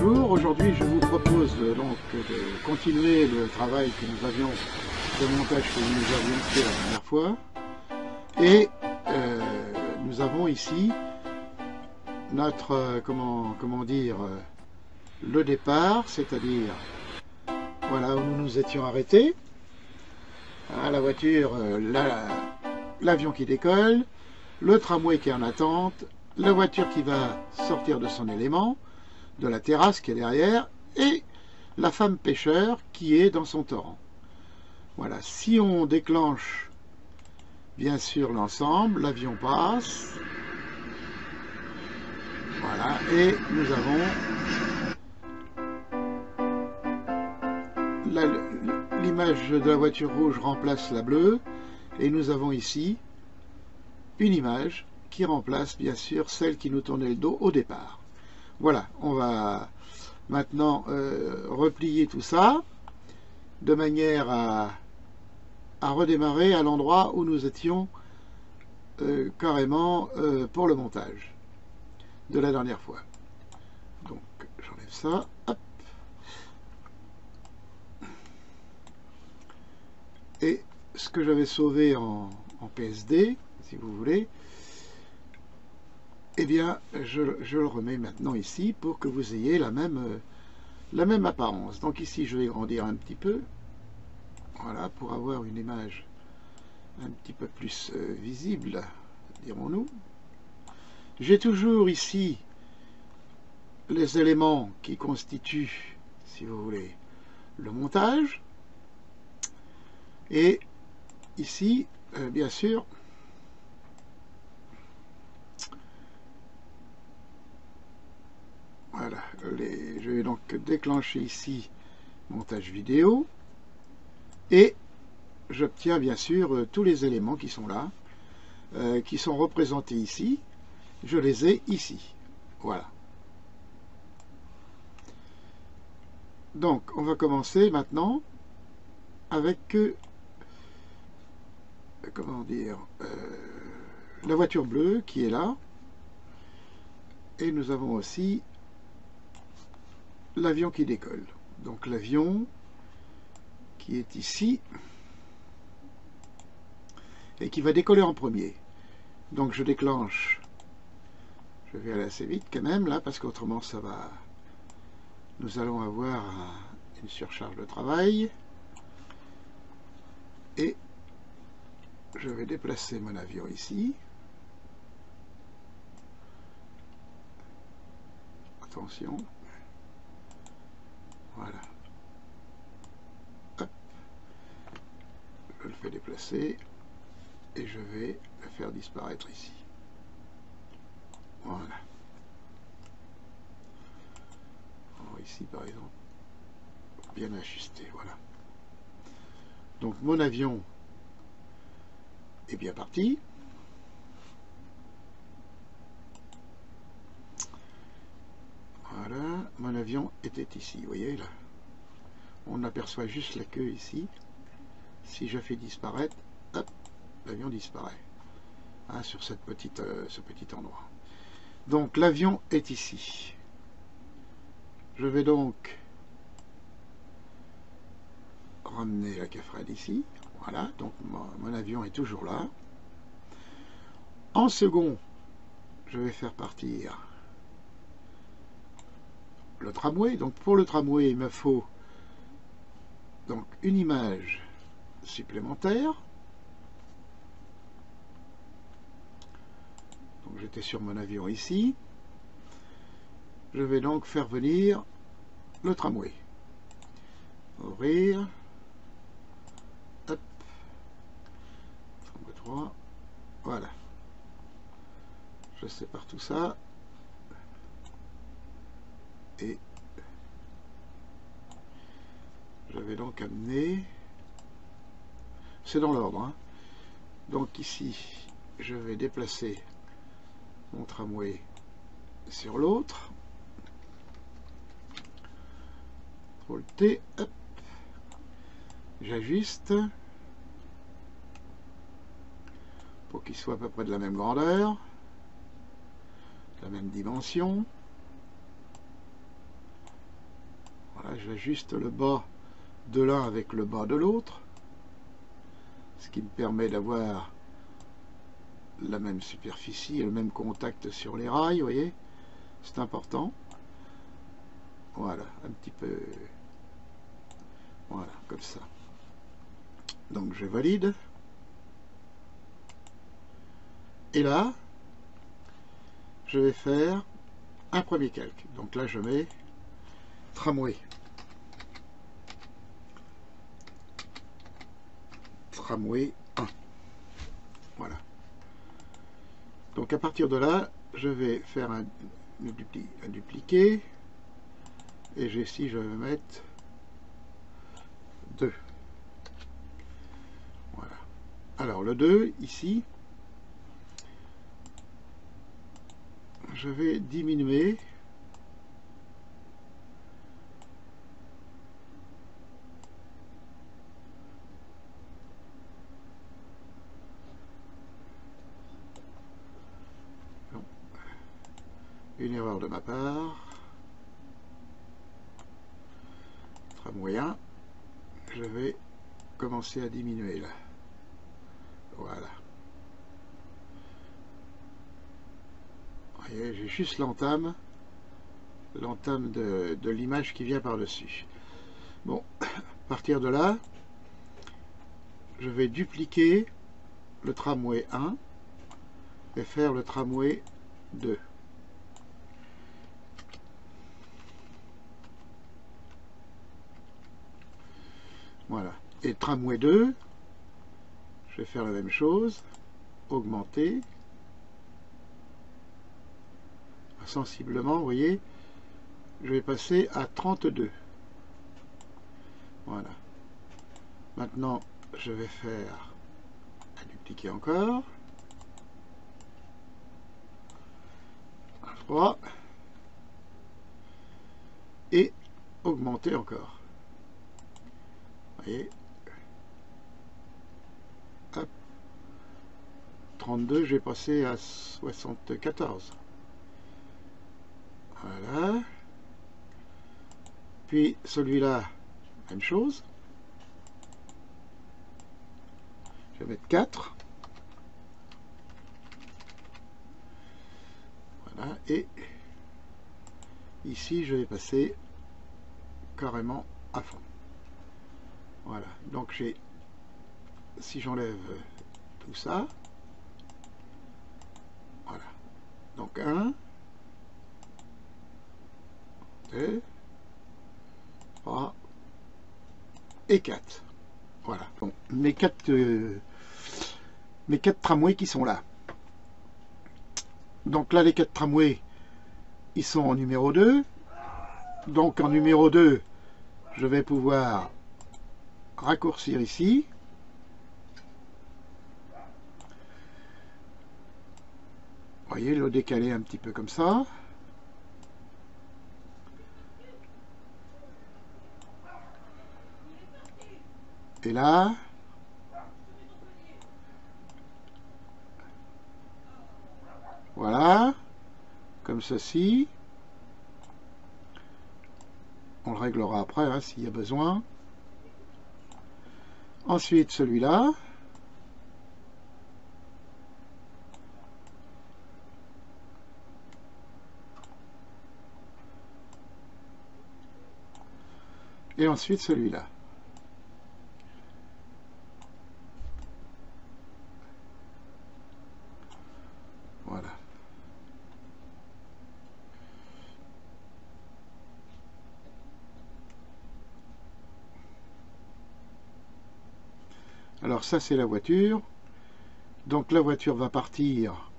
bonjour, aujourd'hui je vous propose donc de continuer le travail que nous avions, le montage que nous avions fait la dernière fois. Et nous avons ici notre, comment dire, le départ, c'est-à-dire, voilà où nous nous étions arrêtés. Voilà, la voiture, l'avion qui décolle, le tramway qui est en attente, la voiture qui va sortir de son élément, de la terrasse qui est derrière, et la femme pêcheur qui est dans son torrent. Voilà, si on déclenche bien sûr l'ensemble, l'avion passe, voilà, et nous avons l'image de la voiture rouge remplace la bleue, et nous avons ici une image qui remplace bien sûr celle qui nous tournait le dos au départ. Voilà, on va maintenant replier tout ça de manière à redémarrer à l'endroit où nous étions carrément pour le montage de la dernière fois. Donc j'enlève ça, hop. Et ce que j'avais sauvé en PSD, si vous voulez, eh bien je le remets maintenant ici pour que vous ayez la même apparence. Donc ici je vais grandir un petit peu, voilà, pour avoir une image un petit peu plus visible, dirons-nous. J'ai toujours ici les éléments qui constituent, si vous voulez, le montage. Et ici, bien sûr, voilà, je vais donc déclencher ici montage vidéo et j'obtiens bien sûr tous les éléments qui sont là, qui sont représentés ici. Je les ai ici. Voilà. Donc, on va commencer maintenant avec, comment dire, la voiture bleue qui est là. Et nous avons aussi l'avion qui décolle. Donc l'avion qui est ici et qui va décoller en premier. Donc je déclenche. Je vais aller assez vite quand même là parce qu'autrement ça va. Nous allons avoir une surcharge de travail. Et je vais déplacer mon avion ici. Attention. Voilà. Hop. Je le fais déplacer et je vais le faire disparaître ici. Voilà. Alors ici par exemple, bien ajusté, voilà. Donc mon avion est bien parti. Voilà, mon avion était ici, vous voyez là. On aperçoit juste la queue ici. Si je fais disparaître, hop, l'avion disparaît. Hein, sur ce petit endroit. Donc l'avion est ici. Je vais donc ramener la cafrade ici. Voilà, donc mon avion est toujours là. En second, je vais faire partir le tramway. Donc pour le tramway, il me faut donc une image supplémentaire. Donc j'étais sur mon avion ici. Je vais donc faire venir le tramway. Ouvrir. Hop. Tramway 3. Voilà. Je sépare tout ça. Et je vais donc amener. C'est dans l'ordre. Hein. Donc ici, je vais déplacer mon tramway sur l'autre. CTRL T, hop, j'ajuste pour qu'il soit à peu près de la même grandeur, la même dimension. Voilà, j'ajuste le bas de l'un avec le bas de l'autre, ce qui me permet d'avoir la même superficie et le même contact sur les rails, vous voyez, c'est important. Voilà, un petit peu, voilà, comme ça. Donc je valide. Et là, je vais faire un premier calque. Donc là, je mets tramway. Tramway 1. Voilà. Donc à partir de là, je vais faire un dupliqué. Et ici, je vais mettre 2. Voilà. Alors le 2, ici, je vais diminuer une erreur de ma part. Tramway 1, je vais commencer à diminuer là. Voilà. Vous voyez, j'ai juste l'entame de l'image qui vient par-dessus. Bon, à partir de là, je vais dupliquer le tramway 1 et faire le tramway 2. Voilà. Et tramway 2, je vais faire la même chose, augmenter sensiblement, vous voyez, je vais passer à 32. Voilà. Maintenant, je vais faire un dupliquer encore. 3. Et augmenter encore. Vous voyez. Hop. 32, je vais passer à 74. Voilà. Puis celui-là, même chose. Je vais mettre 4. Voilà. Et ici, je vais passer carrément à fond. Voilà. Donc j'ai, si j'enlève tout ça, voilà. Donc 1, 2, 3 et 4. Voilà. Bon, mes quatre tramways qui sont là. Donc là, les 4 tramways, ils sont en numéro 2. Donc en numéro 2, je vais pouvoir raccourcir ici. Vous voyez, le décaler un petit peu comme ça. Et là, voilà, comme ceci. On le réglera après hein, s'il y a besoin. Ensuite, celui-là. Et ensuite, celui-là. Voilà. Alors ça, c'est la voiture. Donc la voiture va partir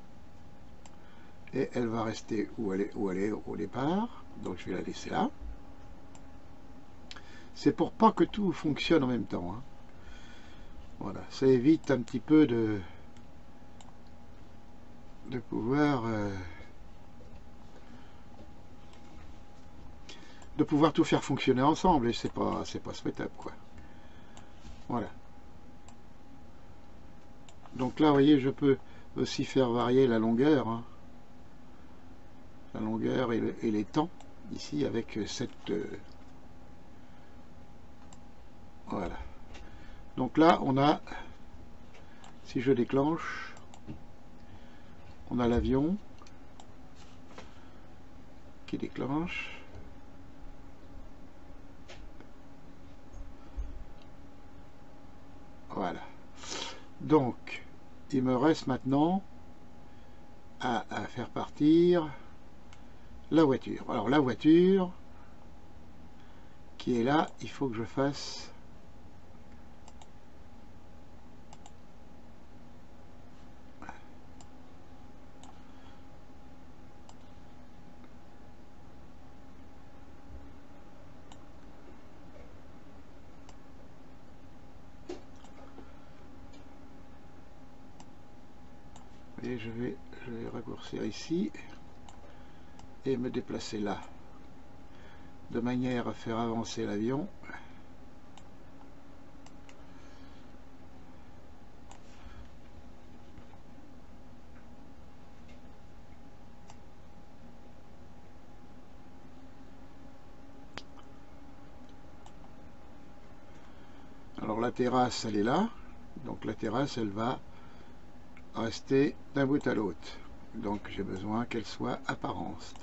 et elle va rester où elle est au départ. Donc je vais la laisser là. C'est pour pas que tout fonctionne en même temps. Hein. Voilà, ça évite un petit peu de pouvoir tout faire fonctionner ensemble et c'est pas souhaitable quoi. Voilà. Donc là, vous voyez, je peux aussi faire varier la longueur, hein. La longueur et les temps ici avec cette Voilà. Donc là, on a, si je déclenche, on a l'avion qui déclenche. Voilà. Donc, il me reste maintenant à faire partir la voiture. Alors la voiture qui est là, il faut que je fasse et je vais raccourcir ici et me déplacer là de manière à faire avancer l'avion. Alors la terrasse, elle est là, donc la terrasse, elle va rester d'un bout à l'autre, donc j'ai besoin qu'elle soit apparente.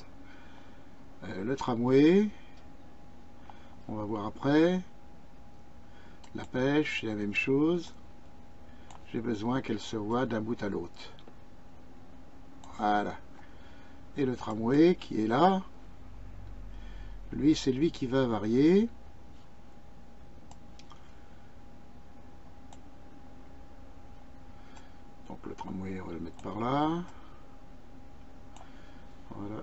Le tramway, on va voir après. La pêche, c'est la même chose, j'ai besoin qu'elle se voit d'un bout à l'autre. Voilà. Et le tramway qui est là, lui, c'est lui qui va varier. Donc le tramway, on va le mettre par là. Voilà.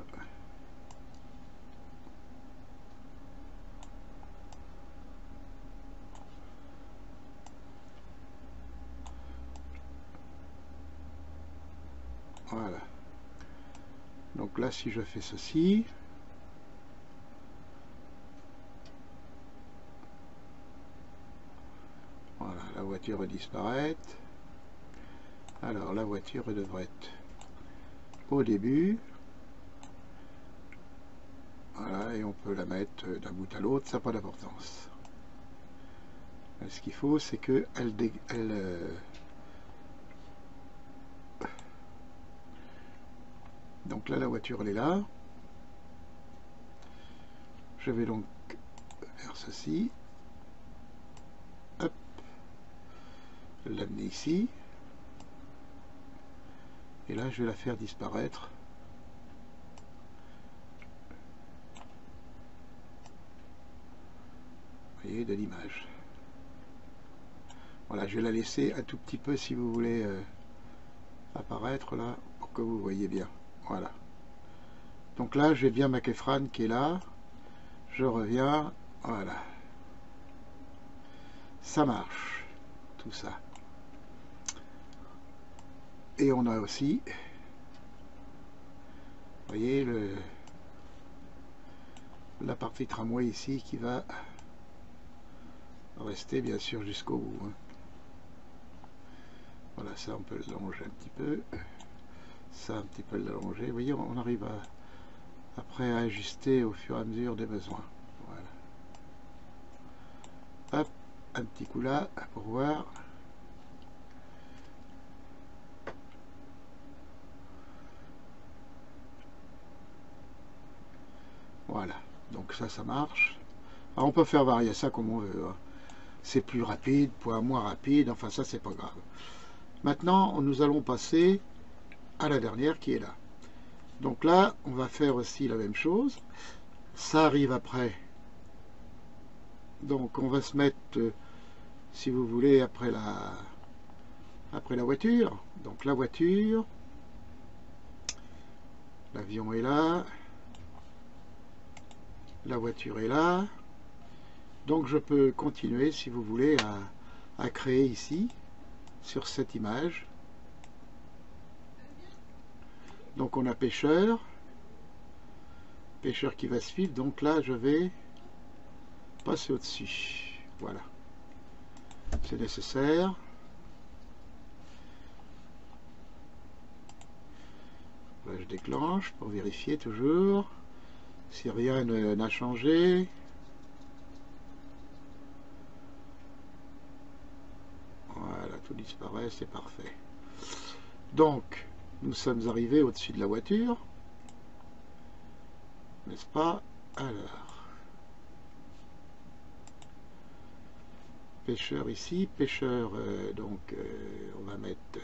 Voilà. Donc là, si je fais ceci, voilà, la voiture va disparaître. Alors la voiture devrait être au début. Voilà, et on peut la mettre d'un bout à l'autre, ça n'a pas d'importance. Ce qu'il faut, c'est que donc là, la voiture, elle est là. Je vais donc faire ceci. Hop. L'amener ici. Et là, je vais la faire disparaître. Vous voyez, de l'image. Voilà, je vais la laisser un tout petit peu, si vous voulez, apparaître là, pour que vous voyez bien. Voilà. Donc là, j'ai bien ma Kefran qui est là. Je reviens. Voilà. Ça marche. Tout ça. Et on a aussi, vous voyez, la partie tramway ici qui va rester bien sûr jusqu'au bout. Hein. Voilà, ça on peut l'allonger un petit peu. Ça un petit peu l'allonger. Vous voyez, on arrive après à ajuster au fur et à mesure des besoins. Voilà. Hop, un petit coup là pour voir. Voilà, donc ça marche. Alors on peut faire varier ça comme on veut. Hein. C'est plus rapide, moins rapide, enfin ça c'est pas grave. Maintenant, nous allons passer à la dernière qui est là. Donc là, on va faire aussi la même chose. Ça arrive après. Donc on va se mettre, si vous voulez, après la voiture. Donc la voiture, l'avion est là, la voiture est là. Donc je peux continuer, si vous voulez, à créer ici, sur cette image. Donc on a pêcheur qui va suivre. Donc là, je vais passer au-dessus. Voilà. C'est nécessaire. Là, je déclenche pour vérifier toujours si rien n'a changé. disparaît, c'est parfait. Donc, nous sommes arrivés au-dessus de la voiture, n'est-ce pas? Alors, pêcheur ici, pêcheur, donc on va mettre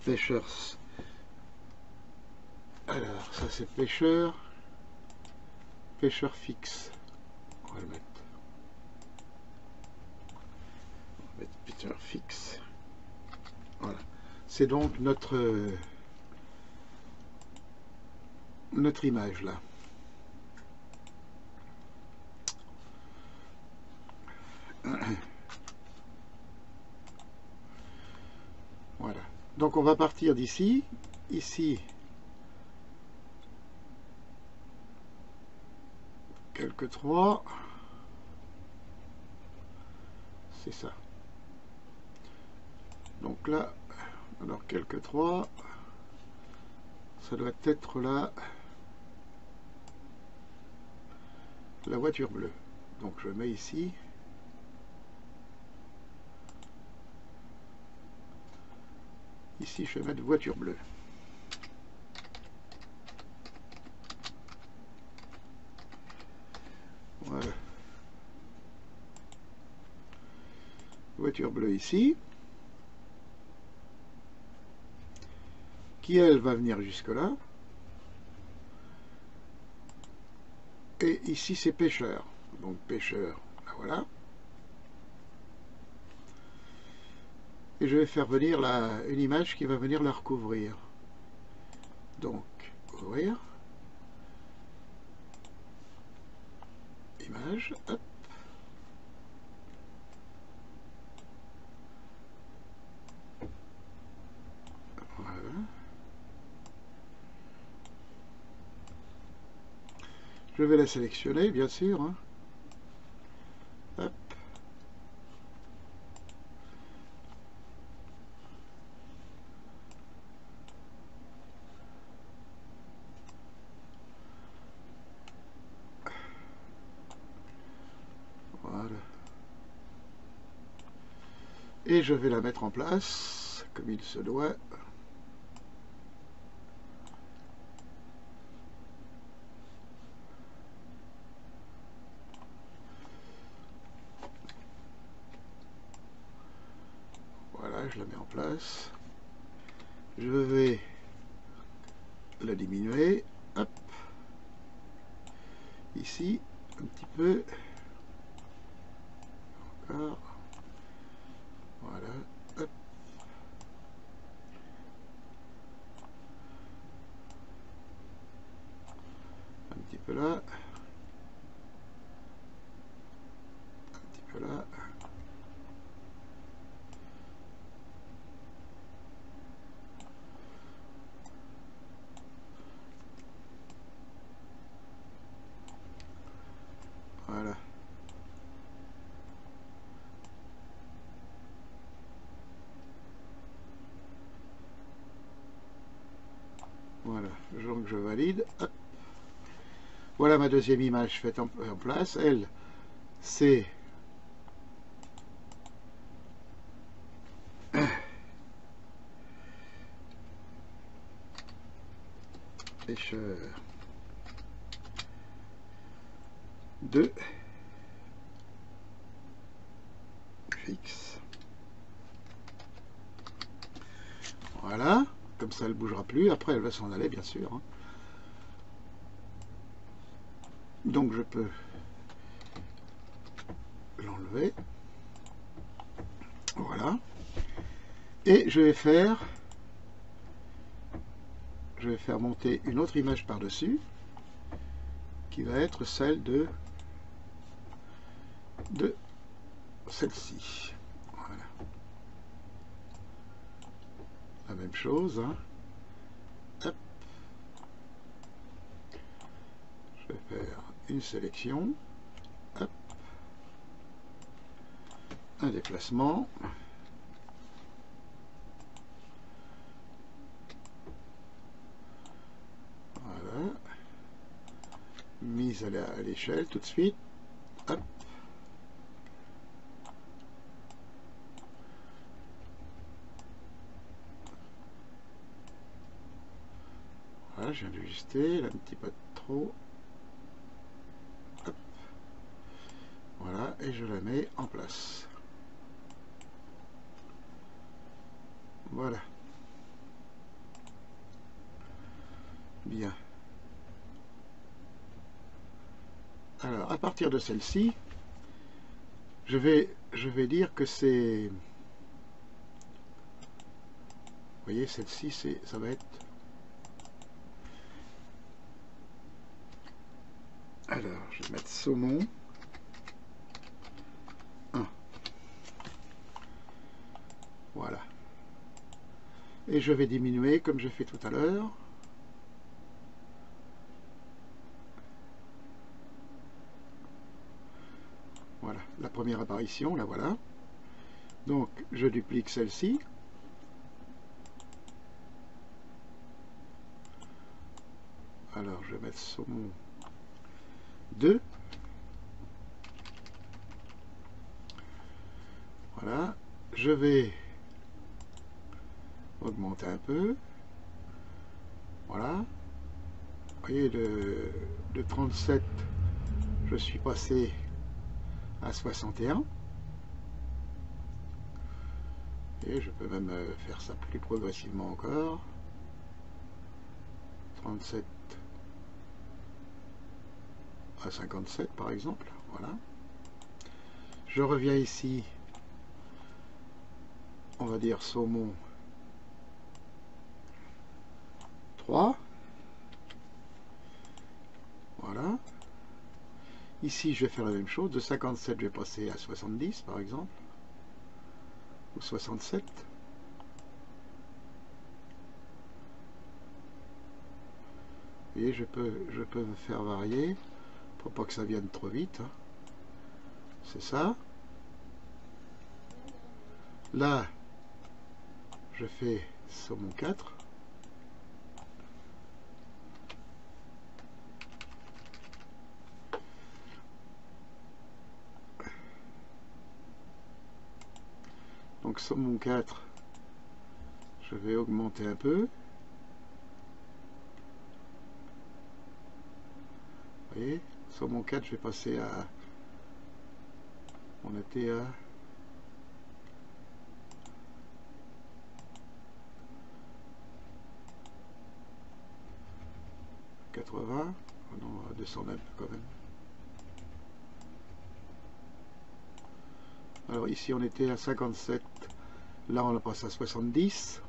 pêcheur. Alors, ça c'est pêcheur, pêcheur fixe. On va le mettre. On va mettre pêcheur fixe. Voilà. C'est donc notre image là. Voilà. Donc on va partir d'ici. Ici, quelques 3. C'est ça. Donc là, alors quelques 3. Ça doit être là. La voiture bleue. Donc je mets ici. Ici, je vais mettre voiture bleue. Voilà. Voiture bleue ici. Qui, elle, va venir jusque là. Et ici, c'est pêcheur. Donc pêcheur, là, voilà. Et je vais faire venir une image qui va venir la recouvrir. Donc, ouvrir. Image, hop. Voilà. Je vais la sélectionner, bien sûr. Hein. Hop. Voilà. Et je vais la mettre en place, comme il se doit. Voilà, je la mets en place. Je vais la diminuer. Hop. Ici, un petit peu. Encore. Voilà. Hop. Un petit peu là. Un petit peu là. Voilà. Voilà, donc je valide. Hop. Voilà ma deuxième image faite en place. Elle, c'est pêcheur 2 fixe. Voilà, comme ça elle ne bougera plus. Après elle va s'en aller bien sûr. Hein. Donc je peux l'enlever. Voilà. Et je vais faire monter une autre image par-dessus qui va être celle de celle-ci. Voilà. La même chose. Hein. Hop. Je vais faire une sélection. Hop. Un déplacement. Mise à l'échelle tout de suite. Hop. Voilà, je viens d'ajuster, là un petit peu trop. Hop. Voilà, et je la mets en place. Voilà. Bien. Alors, à partir de celle-ci, je vais dire que c'est... Vous voyez, celle-ci, ça va être... Alors, je vais mettre saumon 1. Voilà. Et je vais diminuer comme j'ai fait tout à l'heure. Voilà, la première apparition, la voilà. Donc, je duplique celle-ci. Alors, je vais mettre saumon 2. Voilà. Je vais augmenter un peu. Voilà. Vous voyez, de 37, je suis passé à 61. Et je peux même faire ça plus progressivement encore. 37 à 57 par exemple. Voilà. Je reviens ici, on va dire saumon 3. Voilà. Ici, je vais faire la même chose. De 57, je vais passer à 70 par exemple. Ou 67. Et je peux me faire varier pour pas que ça vienne trop vite. Hein. C'est ça. Là, je fais saumon 4. Donc saumon 4, je vais augmenter un peu. Vous voyez, saumon 4, je vais passer à... On était à... Oh non, on va descendre un peu quand même. Alors ici on était à 57, là on passe à 70,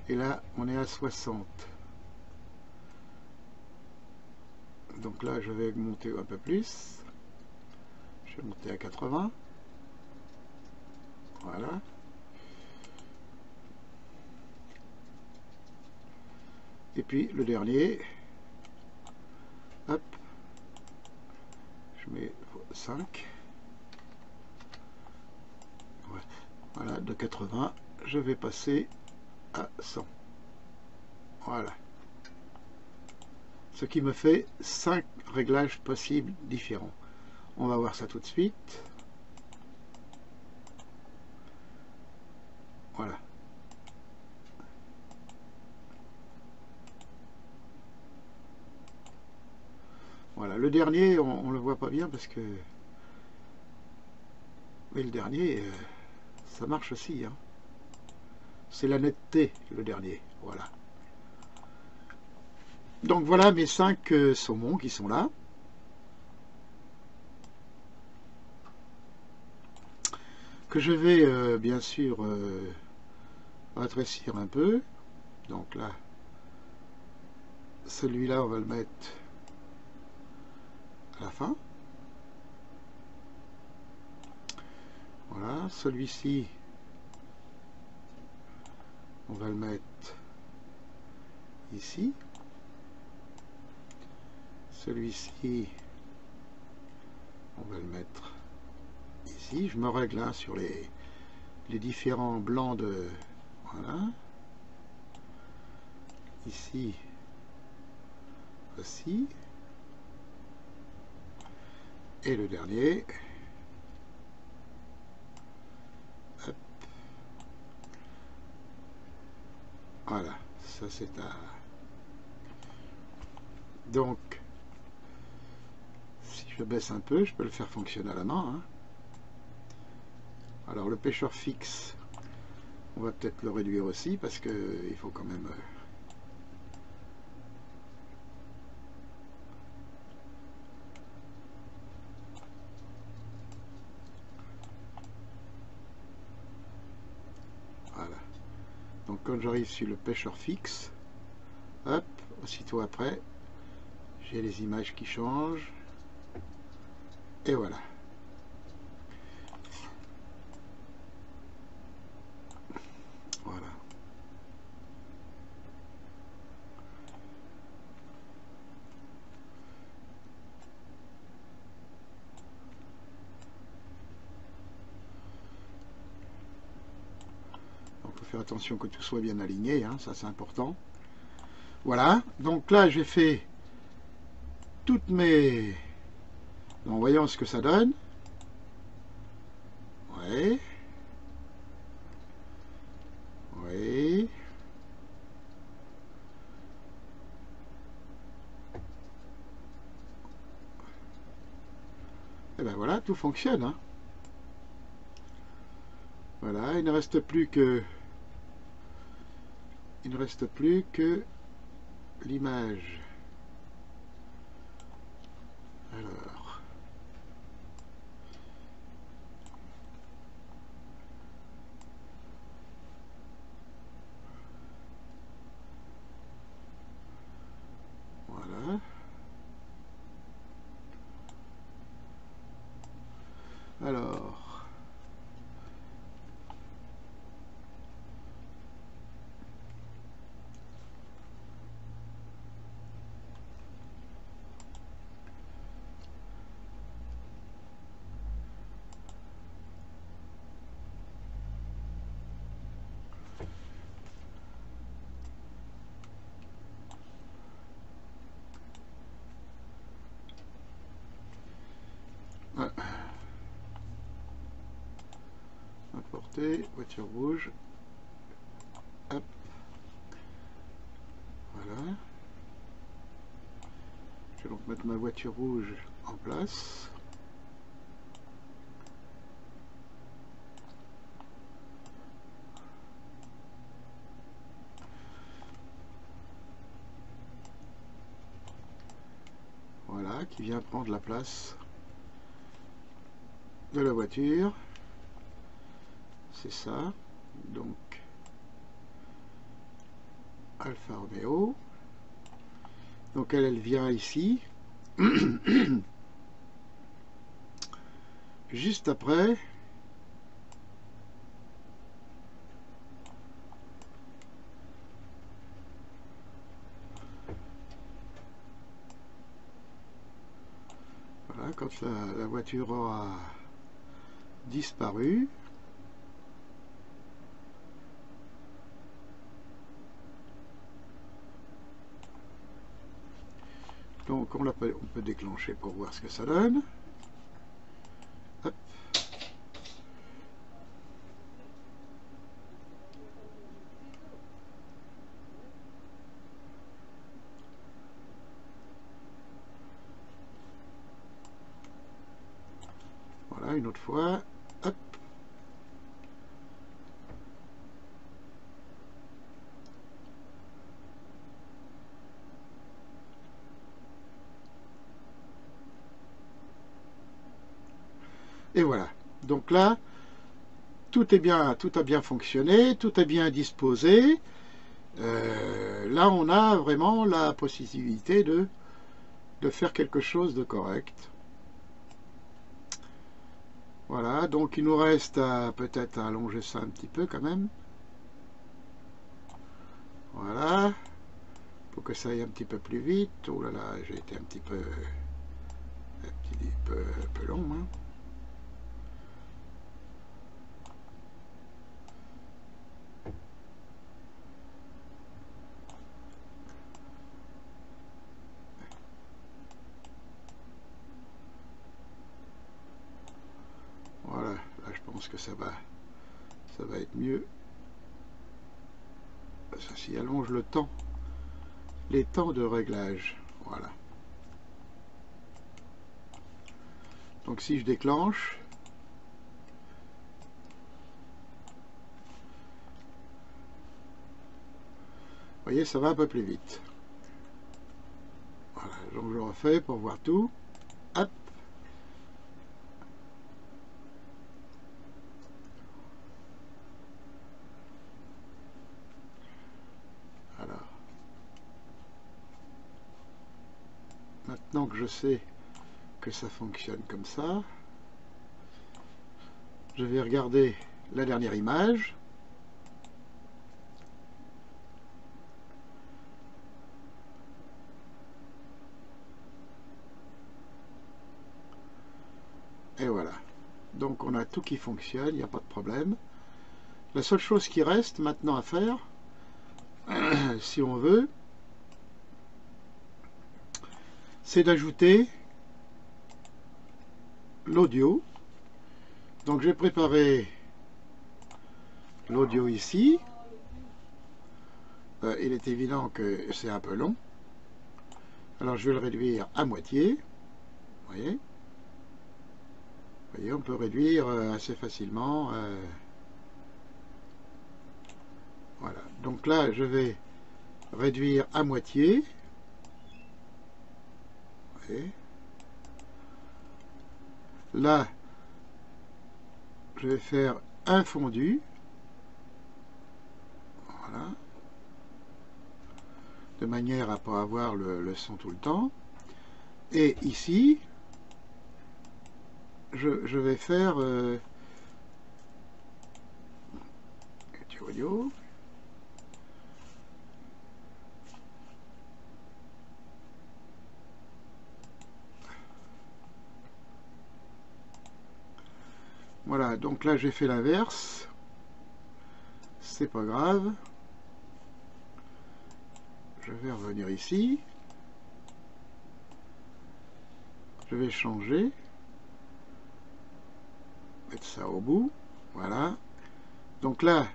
et là on est à 60. Donc là je vais monter un peu plus, je vais monter à 80, voilà. Et puis le dernier, hop, je mets 5. Voilà, de 80, je vais passer à 100. Voilà. Ce qui me fait 5 réglages possibles différents. On va voir ça tout de suite. Voilà. Voilà, le dernier, on le voit pas bien parce que... Mais le dernier, ça marche aussi. Hein. C'est la netteté, le dernier. Voilà. Donc voilà mes 5 saumons qui sont là. Que je vais bien sûr rétrécir un peu. Donc là, celui-là, on va le mettre à la fin. Voilà, celui-ci, on va le mettre ici. Celui-ci, on va le mettre ici. Je me règle hein, sur les différents blancs de... Voilà. Ici, aussi. Et le dernier. Hop. Voilà, ça c'est à Donc, si je baisse un peu, je peux le faire fonctionner à la main, hein. Alors le pêcheur fixe, on va peut-être le réduire aussi parce que il faut quand même... Voilà. Donc quand j'arrive sur le pêcheur fixe, hop, aussitôt après, j'ai les images qui changent. Et voilà. Voilà. Donc il faut faire attention que tout soit bien aligné, hein, ça c'est important. Voilà, donc là j'ai fait toutes mes... Donc voyons ce que ça donne. Oui. Oui. Et ben voilà, tout fonctionne, hein. Voilà, il ne reste plus que l'image. Alors, voilà. Alors, ouais. Importer, voiture rouge. Hop. Voilà. Je vais donc mettre ma voiture rouge en place. Voilà, qui vient prendre la place de la voiture. C'est ça. Donc, Alfa Romeo. Donc elle vient ici. Juste après. Voilà, quand la voiture aura disparu. Donc on peut déclencher pour voir ce que ça donne. Hop. Voilà, une autre fois. Hop. Et voilà. Donc là, tout a bien fonctionné, tout est bien disposé. Là, on a vraiment la possibilité de faire quelque chose de correct. Voilà, donc il nous reste peut-être à allonger ça un petit peu quand même. Voilà, pour que ça aille un petit peu plus vite. Oh là là, j'ai été un petit peu long, hein. Voilà, là je pense que ça va être mieux. Ça s'y allonge le temps, les temps de réglage. Voilà. Donc si je déclenche, vous voyez, ça va un peu plus vite. Voilà, donc je refais pour voir tout. Hop. Alors, maintenant que je sais que ça fonctionne comme ça, je vais regarder la dernière image. Et voilà. Donc on a tout qui fonctionne, il n'y a pas de problème. La seule chose qui reste maintenant à faire, si on veut, c'est d'ajouter l'audio. Donc j'ai préparé l'audio ici. Il est évident que c'est un peu long. Alors je vais le réduire à moitié. Vous voyez, on peut réduire assez facilement. Voilà. Donc là, je vais réduire à moitié. Vous voyez. Là, je vais faire un fondu. Voilà. De manière à ne pas avoir le son tout le temps. Et ici, je vais faire du audio. Voilà, donc là j'ai fait l'inverse. C'est pas grave. Je vais revenir ici. Je vais changer. Mettre ça au bout. Voilà. Donc là,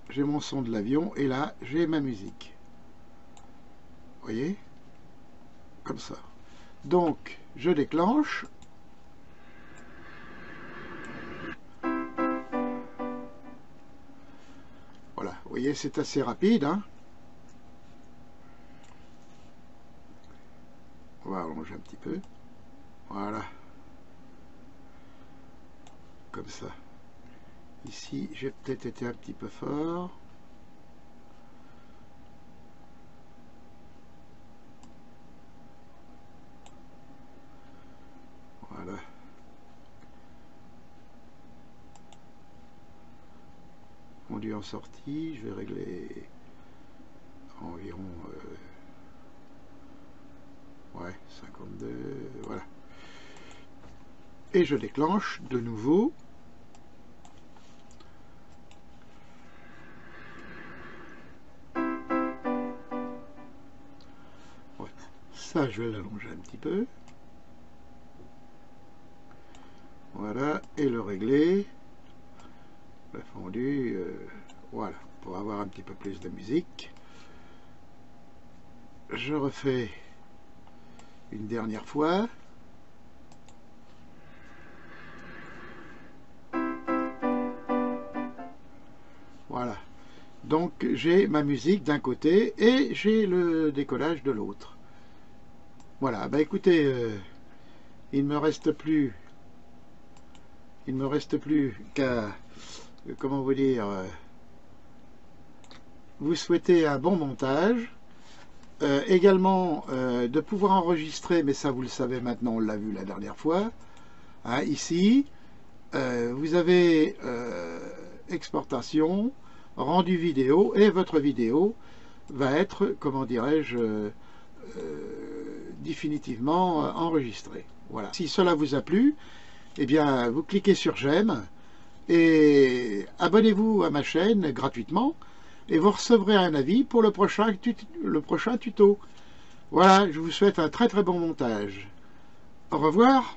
j'ai mon son de l'avion et là, j'ai ma musique. Vous voyez? Comme ça. Donc, je déclenche. Voilà. Vous voyez, c'est assez rapide, hein? On va allonger un petit peu. Voilà. Comme ça. Ici, j'ai peut-être été un petit peu fort. Voilà. Fondu en sortie, je vais régler environ ouais, 52, voilà. Et je déclenche de nouveau. Ouais. Ça, je vais l'allonger un petit peu. Voilà, et le régler. Le fondu, voilà, pour avoir un petit peu plus de musique. Je refais une dernière fois. Voilà. Donc j'ai ma musique d'un côté et j'ai le décollage de l'autre. Voilà, bah écoutez, il me reste plus qu'à, comment vous dire, vous souhaiter un bon montage. Également de pouvoir enregistrer, mais ça vous le savez maintenant, on l'a vu la dernière fois, hein, ici vous avez exportation, rendu vidéo, et votre vidéo va être, comment dirais-je, définitivement enregistrée. Voilà. Si cela vous a plu, eh bien vous cliquez sur j'aime et abonnez-vous à ma chaîne gratuitement. Et vous recevrez un avis pour le prochain tuto. Voilà, je vous souhaite un très très bon montage. Au revoir.